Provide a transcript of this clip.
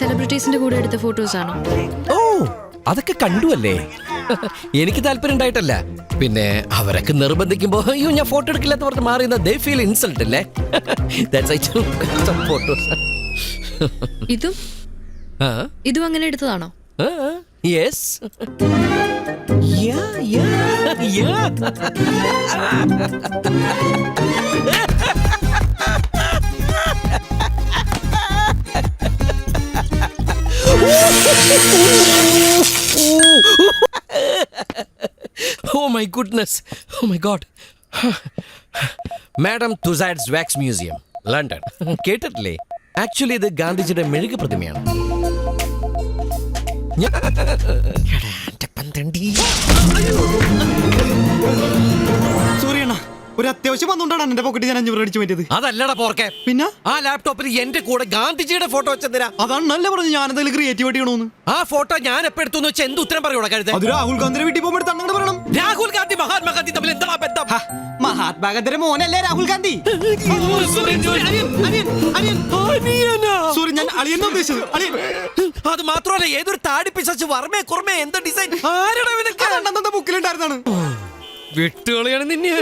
സെലിബ്രിറ്റീസിന്റെ കൂടെ എടുത്ത ഫോട്ടോസ് ആണോ? ഓ അതൊക്കെ കണ്ടുവല്ലേ. എനിക്ക് താല്പര്യം ഉണ്ടായിട്ടല്ല, പിന്നെ അവരൊക്കെ നിർബന്ധിക്കുമ്പോ അയ്യോ ഞാൻ ഫോട്ടോ എടുക്കില്ലെന്ന് പറഞ്ഞ് മാറിയുന്ന ദേ ഫീൽ ഇൻസൾട്ട് അല്ലേ. ഇതും അങ്ങനെ എടുത്തതാണോ? Yes. Oh my goodness. Oh my god. Madam തുസൈഡ്സ് wax museum, London. കേട്ടിട്ടില്ലേ? ആക്ച്വലി ഇത് ഗാന്ധിജിയുടെ മെഴുകു പ്രതിമയാണ്. സൂര്യണ്ണ, ഒരു അത്യാവശ്യം വന്നുകൊണ്ടാണ് എന്റെ പോക്കറ്റ് ഞാൻ 5 അടിച്ചു മാറ്റിയത്. അതല്ലടാ പോർക്കെ. പിന്നെ ആ ലാപ്ടോപ്പിൽ എന്റെ കൂടെ ഗാന്ധിജിയുടെ ഫോട്ടോ വെച്ചെന്തിനാ? അതാണ് നല്ല പറഞ്ഞു ഞാൻ എന്തെങ്കിലും ക്രിയേറ്റിവിറ്റി ചെയ്യണമെന്ന്. ആ ഫോട്ടോ ഞാൻ എപ്പോ എടുത്തു വെച്ചാൽ എന്ത് ഉത്തരം പറയൂടാ കരുതേ? അത് രാഹുൽ ഗാന്ധിയുടെ വീട്ടിൽ പോകുമ്പോൾ അങ്ങനെ പറയണം. രാഹുൽ ഗാന്ധി മഹാത്മാഗാന്ധി തമ്മിൽ എന്താ ബന്ധം? മഹാത്മാഗാന്ധിയുടെ മോനല്ലേ രാഹുൽ ഗാന്ധി? സൂര്യ, ഞാൻ അളിയെന്നാ ഉദ്ദേശിച്ചത്. അളിയൻ. അത് മാത്രമല്ല, ഏതൊരു താടി പിശാച് വർമ്മേ കുർമ്മേ എന്താ ഡിസൈൻ ആരുടെ ബുക്കിലുണ്ടായിരുന്നാണ്. വിട്ടുകളിയാണ് നിന്നെ.